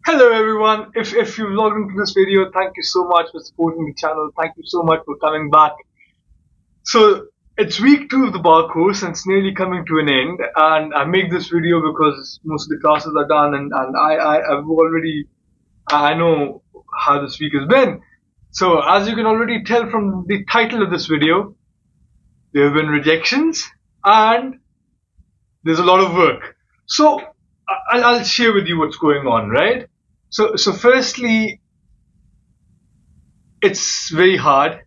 Hello everyone, if you've logged into this video, thank you so much for supporting the channel, thank you so much for coming back. So it's week 2 of the bar course and it's nearly coming to an end, and I make this video because most of the classes are done, and I've already, I know how this week has been. So as you can already tell from the title of this video, there have been rejections and there's a lot of work. So I'll share with you what's going on, right? So firstly, it's very hard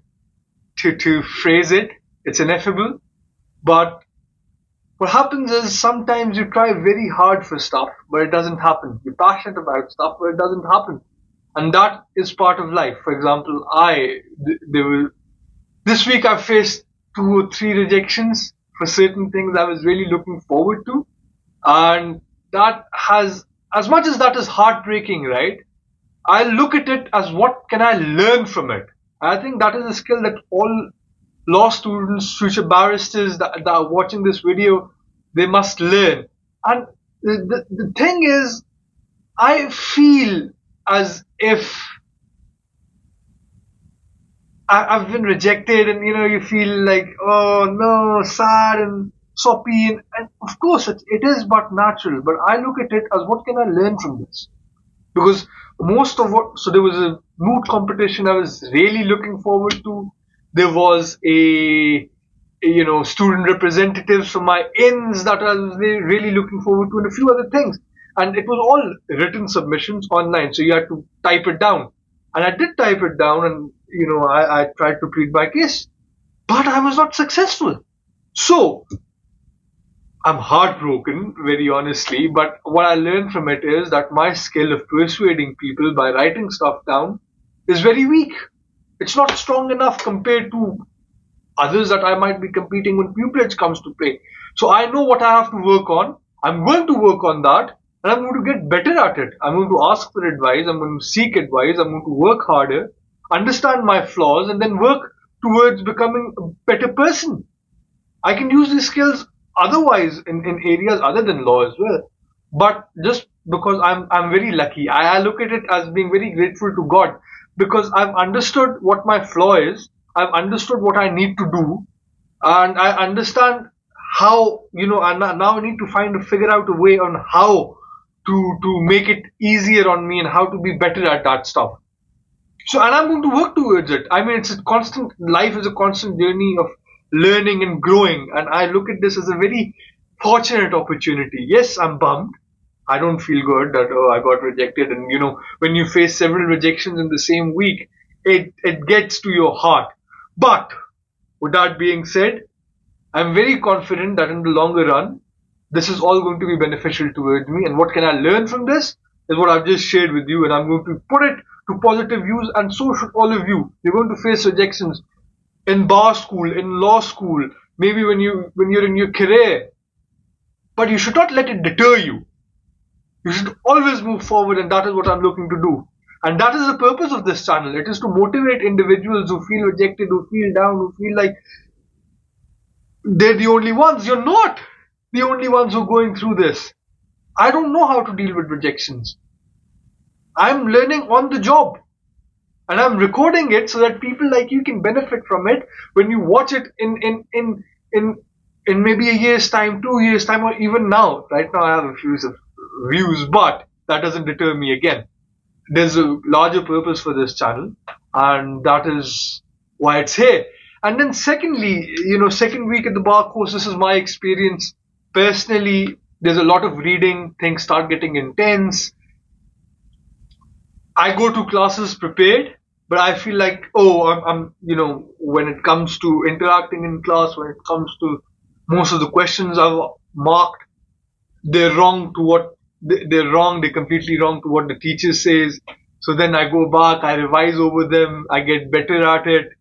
to phrase it. It's ineffable. But what happens is sometimes you try very hard for stuff, but it doesn't happen. You're passionate about stuff, but it doesn't happen. And that is part of life. For example, this week I faced 2 or 3 rejections for certain things I was really looking forward to. And that has, as much as that is heartbreaking, right? I look at it as what can I learn from it. I think that is a skill that all law students, future barristers that are watching this video, they must learn. And the thing is, I feel as if I've been rejected, and you feel like, oh no, sad and soppy, and of course it is but natural. But I look at it as what can I learn from this? Because so there was a moot competition I was really looking forward to. There was student representatives from my ins that I was really looking forward to, and a few other things. And it was all written submissions online, so you had to type it down. And I did type it down, and I tried to plead my case, but I was not successful. So I'm heartbroken, very honestly, but what I learned from it is that my skill of persuading people by writing stuff down is very weak. It's not strong enough compared to others that I might be competing when pupillage comes to play. So I know what I have to work on. I'm going to work on that, and I'm going to get better at it. I'm going to ask for advice. I'm going to seek advice. I'm going to work harder, understand my flaws, and then work towards becoming a better person. I can use these skills otherwise in areas other than law as well. But just because I'm very lucky, I look at it as being very grateful to God, because I've understood what my flaw is, I've understood what I need to do, and I understand how, and now I need to figure out a way on how to make it easier on me and how to be better at that stuff. So, and I'm going to work towards it. I mean, life is a constant journey of learning and growing, and I look at this as a very fortunate opportunity. Yes, I'm bummed. I don't feel good that, oh, I got rejected, and when you face several rejections in the same week, it gets to your heart. But with that being said, I'm very confident that in the longer run, this is all going to be beneficial towards me. And what can I learn from this is what I've just shared with you, and I'm going to put it to positive use, and so should all of you. You're going to face rejections in bar school, in law school, maybe when you're in your career. But you should not let it deter you. You should always move forward, and that is what I'm looking to do. And that is the purpose of this channel. It is to motivate individuals who feel rejected, who feel down, who feel like they're the only ones. You're not the only ones who are going through this. I don't know how to deal with rejections. I'm learning on the job. And I'm recording it so that people like you can benefit from it when you watch it in maybe a year's time, 2 years time, or even now. Right now I have a few views, but that doesn't deter me again. There's a larger purpose for this channel, and that is why it's here. And then secondly, second week at the bar course, this is my experience. Personally, there's a lot of reading, things start getting intense. I go to classes prepared, but I feel like, oh, I'm when it comes to interacting in class, when it comes to most of the questions I've marked, they're completely wrong to what the teacher says. So then I go back, I revise over them, I get better at it.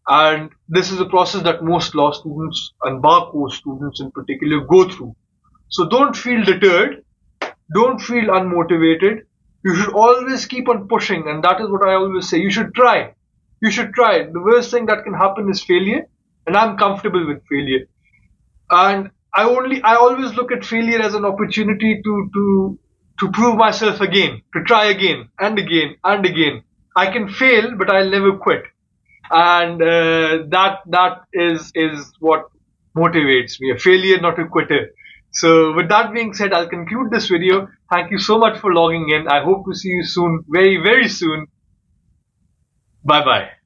And this is a process that most law students and bar course students in particular go through. So don't feel deterred, don't feel unmotivated. You should always keep on pushing, and that is what I always say. You should try. You should try. The worst thing that can happen is failure, and I'm comfortable with failure. And I always look at failure as an opportunity to to prove myself again, to try again and again and again. I can fail, but I'll never quit, and that is what motivates me. A failure, not a quitter. So, with that being said, I'll conclude this video. Thank you so much for logging in. I hope to see you soon, very very soon. Bye bye.